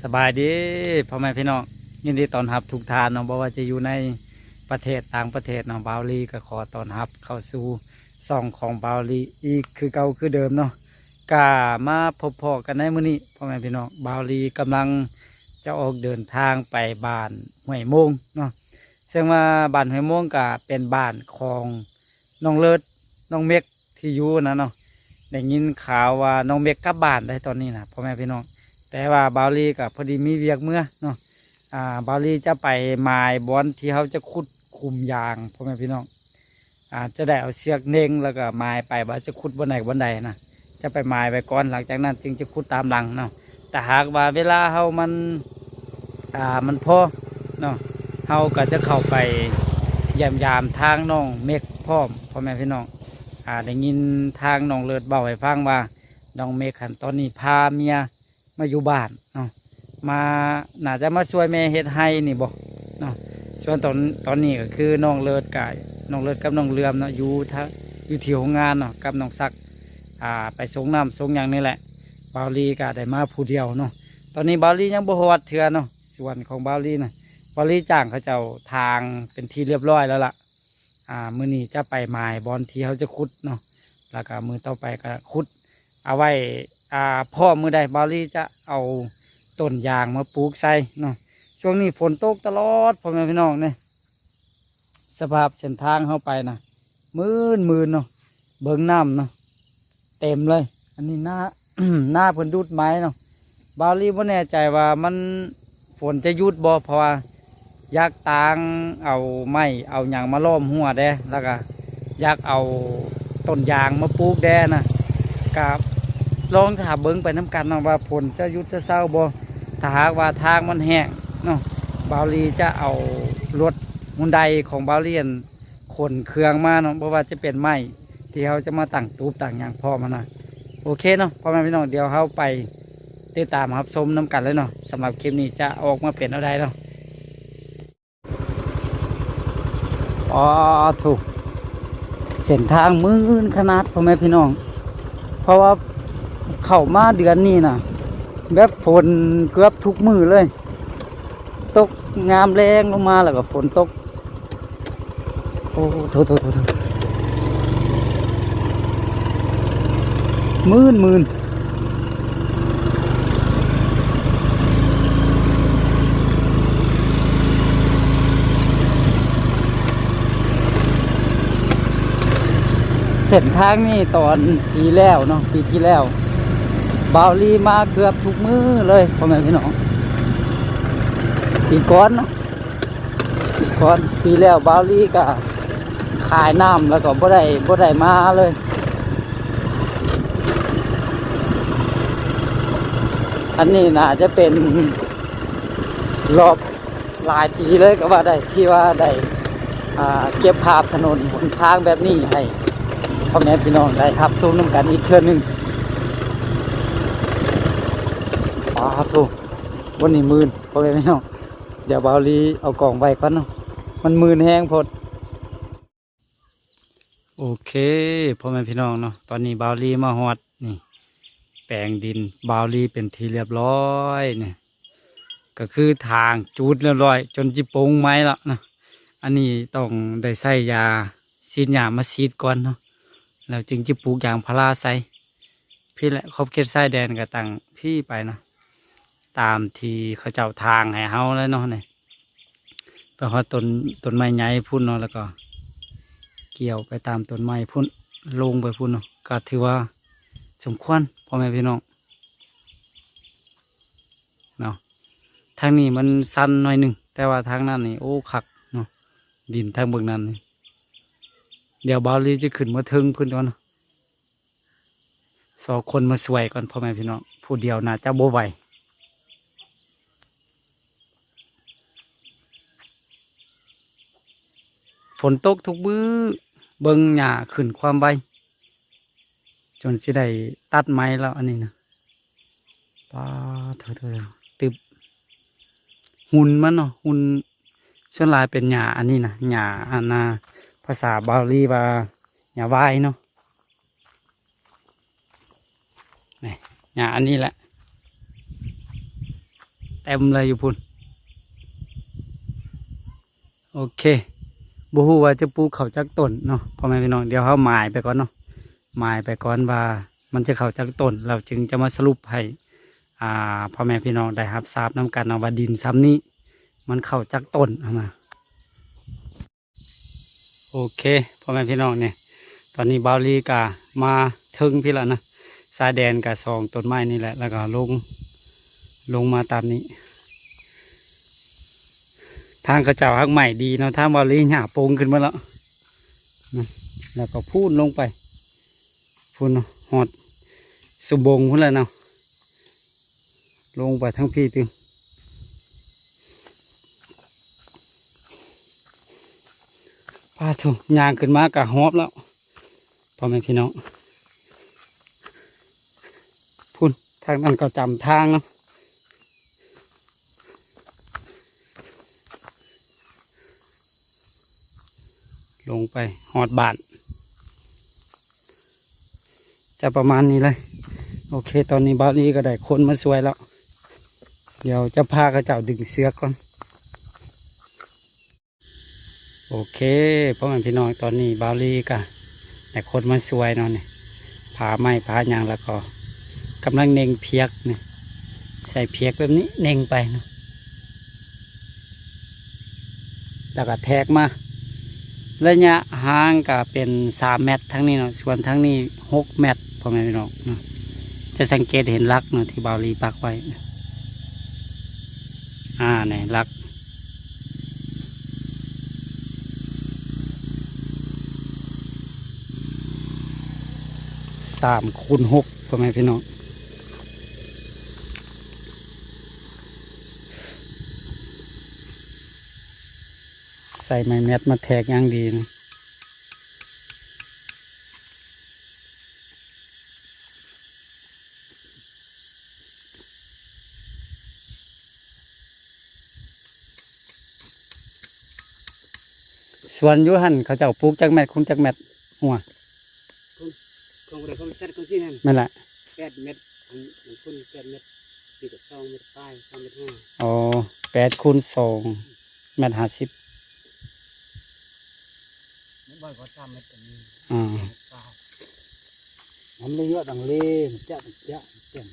สบายดีพ่อแม่พี่น้องยินดีต้อนรับทุกท่านเนาะบ่ว่าจะอยู่ในประเทศต่างประเทศเนาะบาวลีก็ขอต้อนรับเข้าสู่ซ่องของบาวลีอีกคือเก่าคือเดิมเนาะกามาพบพอกันในมื้อนี้พ่อแม่พี่น้องบาวลีกำลังจะออกเดินทางไปบ้านห้วยโมงเนาะซึ่งว่าบ้านห้วยโมงก็เป็นบ้านของน้องเลิศน้องเมกที่อยู่นะเนาะได้ยินข่าวว่าน้องเมกกลับบ้านได้ตอนนี้นะพ่อแม่พี่น้อง แต่ว่าบาวลีกับพอดีมีเวียกเมื่อเนาะบาวลีจะไปไม้บอนที่เขาจะขุดคุมยางพ่อแม่พี่น้องจะได้เอาเชือกเน่งแล้วก็ไม้ไปว่าจะขุดบนไหนบนใดนะจะไปไม้ไปก่อนหลังจากนั้นจึงจะขุดตามหลังเนาะแต่หากว่าเวลาเขามันพอเนาะเขาก็จะเข้าไปยามทางน้องเมฆพร้อมพ่อแม่พี่น้องได้ยินทางน้องเลิศเบาให้ฟังว่าน้องเมฆขันตอนนี้พาเมียมาอยู่บ้านเนาะมาน่าจะมาช่วยแม่เฮ็ดให้นี่บอกเนาะส่วนตอนนี้ก็คือน้องเลิศกับน้องเลิศกับน้องเลื่อมเนาะอยู่ที่โรงงานเนาะกับน้องซักไปส่งน้ำส่งอย่างนี้แหละบาวลีก็ได้มาผู้เดียวเนาะตอนนี้บาวลียังบ่ฮอดเถื่อเนาะส่วนของบาวลีนะบาวลีจ้างเขาเจ้าทางเป็นที่เรียบร้อยแล้วล่ะมื้อนี้จะไปไม้บอนที่เขาจะขุดเนาะแล้วก็มือต่อไปก็ขุดเอาไว้พ่อมือใดบาลีจะเอาต้นยางมาปลูกใส่เนาะช่วงนี้ฝนตกตลอดพ่อแม่พี่น้องเนี่ยสภาพเส้นทางเข้าไปนะมืนเนาะเบิ่งน้ำเนาะเต็มเลยอันนี้หน้า หน้าเพิ่นดูดไม้เนาะบาลีบ่แน่ใจว่ามันฝนจะหยุดบ่เพราะว่าอยากตางเอาไม้เอาหยังมาล้อมหัวแด้แล้วก็อยากเอาต้นยางมาปลูกแด้นะกับลองถามเบิ้งไปน้ำกันเนาะว่าผลจะยุดจะเศร้าบ่ถ้าหากว่าทางมันแห้งเนาะบาวลีจะเอารถมุนไดของบาวเลียนขนเครื่องมาเนาะเพราะว่าจะเป็นไม้ที่เขาจะมาตั้งตูบตั้งอย่างพอมานะโอเคเนาะพ่อแม่พี่น้องเดี๋ยวเขาไปติดตามครับชมน้ำกันเลยเนาะสำหรับคลิปนี้จะออกมาเป็นอะไรเนาะอ๋อถูกเส้นทางมืดขนาดพ่อแม่พี่น้องเพราะว่าเข้ามาเดือนนี้นะแบบฝนเกือบทุกมือเลยตกงามแรงลงมาแล้วก็ฝนตกโอ้โถมืนเส้นทางนี่ตอนปีแล้วเนาะปีที่แล้วบาวลีมาเกือบทุกมือเลยพ่อแม่พี่น้องปีก่อนเนาะปีก่อนปีแล้วบาวลีก็ขายน้ำแล้วก็บ่ได้มาเลยอันนี้น่าจะเป็นรอบหลายปีเลยก็ว่าได้ที่ว่าได้เก็บภาพถนนหนทางแบบนี้ให้พ่อแม่พี่น้องได้ครับชมน้ำกันอีกเทื่อนึงถูกวันนี้มื่นพ่อแม่พี่น้องเดี๋ยวบาวลีเอากล่องไว้ก่อนเนาะมันมื่นแห้งพดโอเคพ่อแม่พี่น้องเนาะตอนนี้บาวลีมาฮอดนี่แปลงดินบาวลีเป็นทีเรียบร้อยเนี่ยก็คือทางจูดเรียบร้อยจนจิปงไม้แล้วนะอันนี้ต้องได้ใส่ยาฉีดยามาฉีดก่อนเนาะแล้วจึงจะปลูกยางพาราใส่พี่แหละครอบเขตชายแดนก็ตั้งพี่ไปเนาะตามที่เขาเจ้าทางให้เฮาแล้วเนาะเนี่ยไปหาต้นไม้ใหญ่พุ่นเนาะแล้วก็เกี่ยวไปตามต้นไม้พุ่นลงไปพุ่นเนาะก็ถือว่าสมควรพ่อแม่พี่น้องเนาะทางนี้มันสั้นหน่อยหนึ่งแต่ว่าทางนั้นนี่โอ้คักเนาะดินทางเบื้องนั้นนี่เดี๋ยวบาวลีจะขึ้นมาถึงพุ่นก่อนเนาะสองคนมาสวยก่อนพ่อแม่พี่น้องผู้เดียวน่าจะบ่ไหวฝนตกทุกมื้อเบิ่งหญ้าขึ้นความใบจนสิได้ตัดไม้แล้วอันนี้นะป้าเถอะตึบหุ่นมันเนาะหุ่นส่วนหลายเป็นหญ้าอันนี้นะหญ้าอันนาภาษาบาลีว่าหญ้าวายเนาะนี่หญ้าอันนี้แหละ ต็มเลยอยู่พุ่นโอเคบ่ฮู้ว่าจะปลูกเขาจักต้นเนาะพ่อแม่พี่น้องเดี๋ยวเขาหมายไปก่อนเนาะหมายไปก่อนว่ามันจะเขาจักต้นเราจึงจะมาสรุปให้พ่อแม่พี่น้องได้รับทราบน้กันเนาะว่าดินซ้ำนี้มันเข้าจักต้นเอามาโอเคพ่อแม่พี่น้องเนี่ยตอนนี้บาวลีกามาถึงพี่ละนะสายแดนกับซองต้นไม้นี่แหละแล้วก็ลงมาตามนี้ทางกระเจ้าฮักใหม่ดีเนาะทางบาวลีหญ้าโป่งขึ้นมาแล้วนะแล้วก็พูนลงไปพูนเนาะหอดสุบงพุ่นแล้วเนาะลงไปทั้งพี่ตึงพาถุงยางขึ้นมากะฮอบแล้วพ่อแม่พี่น้องพุ่นทางนั้นก็จำทางเนาะลงไปหอดบาทจะประมาณนี้เลยโอเคตอนนี้บ้านนี้ก็ได้คนมาสวยแล้วเดี๋ยวจะพากระเจ้าดึงเสือก่อนโอเคพ่อแม่พี่น้องตอนนี้บ้านนี้ก็ได้คนมาสวยเนาะเนี่ยผาไม้ผาหยางแล้วก็กำลังเน่งเพียกเนี่ยใส่เพียกแบบนี้เน่งไปเนาะแล้วก็แทกมาระยะห่างก็เป็น3 เมตรทั้งนี้เนาะส่วนทั้งนี้6 เมตรพ่อแม่พี่น้องเนาะจะสังเกตเห็นลักเนาะที่บาวลีปักไว้เนี่ยลัก3 คูณ 6พ่อแม่พี่น้องใส่ไม้แมทมาแทกอย่างดีนะส่วนยุหันเขาเจ้าปลูกจักแมทคุณจักแมทหัวของเราเขาเซ็ตของที่นั่นนั่นแหละ8 เมตรของคุณ8 เมตรดีกับ2 เมตรปลาย2 เมตร 5อ๋อ8 คูณ 2 เมตร 50ไม่บ่อยกว่า3 เมตรนี้มันเลยเยอะดังเล่จะเต็ม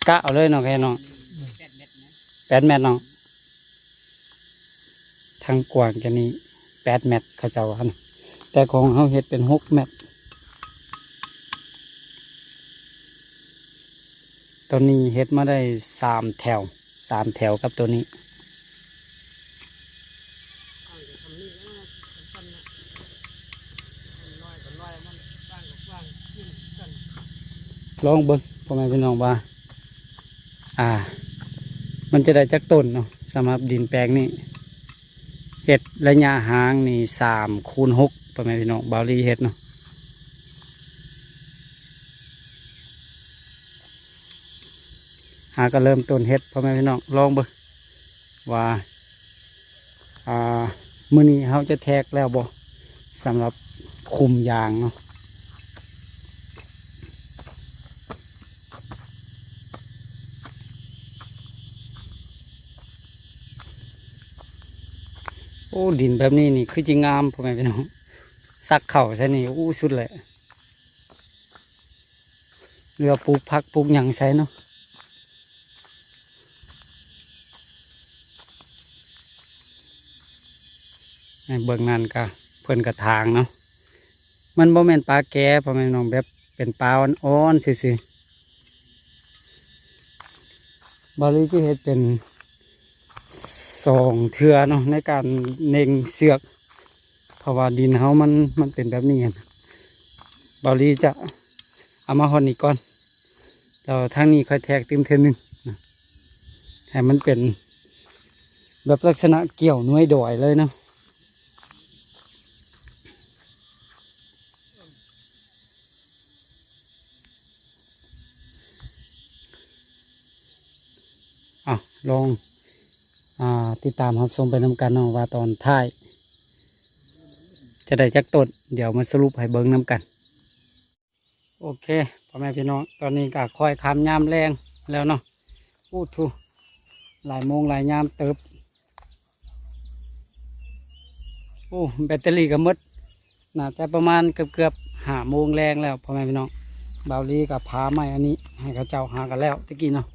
กะเอาเลยเนาะแค่เนาะ8 เมตรนะ8 เมตรเนาะทางกว้างจะนี้8 เมตรเขาเจ้าหันแต่ของเขาเฮ็ดเป็น6 เมตรตัวนี้เฮ็ดมาได้3 แถวกับตัวนี้ลองเบิ่งพ่อแม่พี่น้องว่ามันจะได้จักต้นเนาะสำหรับดินแปลงนี้เฮ็ดระยะห่างนี่3 คูณ 6พ่อแม่พี่น้องบาวลีเฮ็ดเนาะก็เริ่มต้นเฮ็ดพ่อแม่พี่น้องลองเบิ่งว่ามื้อนี้เขาจะแทกแล้วบ่สำหรับคุมยางเนาะโอ้ดินแบบนี้นี่คือจริงงามพ่อแม่พี่น้องซักเข่าใช่นี่สุดเลยเรือปลูกผักปลูกหยังใช่เนาะเบื้องนั้นก็เพิ่นกระถางเนาะมันบ่แม่นปลาแก่พ่อแม่พี่น้องแบบเป็นปลาอ่อนๆซื่อๆบาลีที่เฮ็ดเป็น2 เทื่อเนาะในการเน่งเสือกเพราะว่าดินเขามันเป็นแบบนี้บาลีจะเอามาหอนอีกก่อนแล้วทางนี้ค่อยแทกเต็มเทื่อนึงให้มันเป็นแบบลักษณะเกี่ยวหน่วยดอยเลยเนาะลองติดตามรับชมไปนำกันเนาะว่าตอนท้ายจะได้จักต้นเดี๋ยวมาสรุปให้เบิ้งนำกันโอเคพ่อแม่พี่น้องตอนนี้ก็ค่อยคำยามแรงแล้วเนาะ โอ้ทุหลายโมงหลายยามเติบโอ้แบตเตอรี่ก็หมดน่าจะประมาณเกือบ5 โมงแรงแล้วพ่อแม่พี่น้องเบาลีกับพาไม้อันนี้ให้เขาเจ้าหากันแล้วตะกี้เนาะ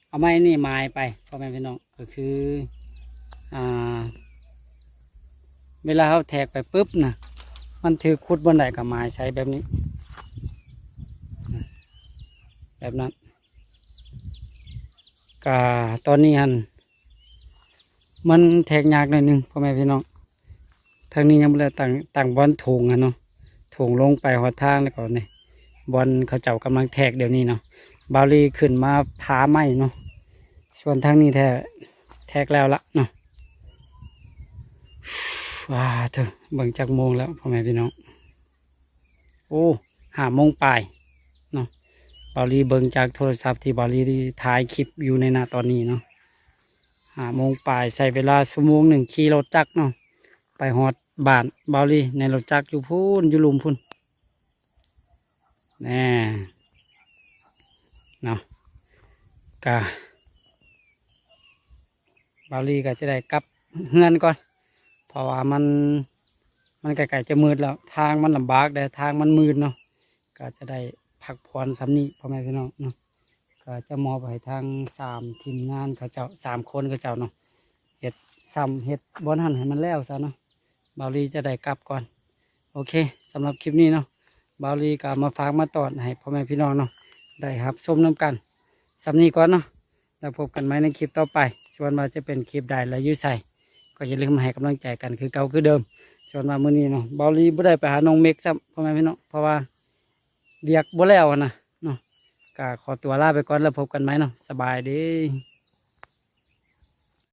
เอาไม้นี่ไม้ไปพ่อแม่พี่น้องก็คืออ่าเวลาเขาแทกไปปุ๊บนะมันถือคุดบนไหนกับไม้ใช้แบบนี้แบบนั้นก็ตอนนี้มันแทกยากหน่อยหนึงพ่อแม่พี่น้องทางนี้ยังไม่ได้ตั้งบอลถุงเนาะถุงลงไปหัวทางแล้วก็นี่บอลเขาเจ้ากำลังแทกเดี๋ยวนี้เนาะบาลีขึ้นมาพาไม้เนาะส่วนทางนี้แทกแล้วละเนาะว้าเถอะเบิ่งจากโมงแล้วพ่อแม่พี่น้องโอ้5 โมงปลายเนาะบาลีเบิ่งจากโทรศัพท์ที่บาลีถ่ายคลิปอยู่ในหน้าตอนนี้เนาะ5 โมงปลายใส่เวลา1 ชั่วโมงขี่รถจักรเนาะไปฮอดบ้านบาลีในรถจักรอยู่พูนอยู่หลุมพุ่นแน่เนาะกะบาลีก็จะได้กลับเฮือนก่อนเพราะว่ามันใกล้ๆจะมืดแล้วทางมันลำบากแต่ทางมันมืดเนาะก็จะได้พักผ่อนสำนี้พ่อแม่พี่น้องเนาะก็จะมอบให้ทางทีมงานเขาเจ้า3 คนเขาเจ้าเนาะเฮ็ดเฮ็ดบอนหันให้มันแล้วซะเนาะบาลีจะได้กลับก่อนโอเคสำหรับคลิปนี้เนาะบาลีก็มาฝากมาตอนให้พ่อแม่พี่น้องเนาะได้ครับชมน้ำกันสำนี้ก่อนเนาะแล้วพบกันไหมในคลิปต่อไปส่วนว่าจะเป็นคลิปใดและยุ่ใส่ก็อย่าลืมมาให้กำลังใจกันคือเก่าคือเดิมส่วนว่ามื้อนี้เนาะบาลีบ่ได้ไปหาน้องเมกซ้ำพ่อแม่พี่น้องเพราะว่าเรียกบ่แล้วนะเนาะก็ขอตัวลาไปก่อนแล้วพบกันไหมเนาะสบายดี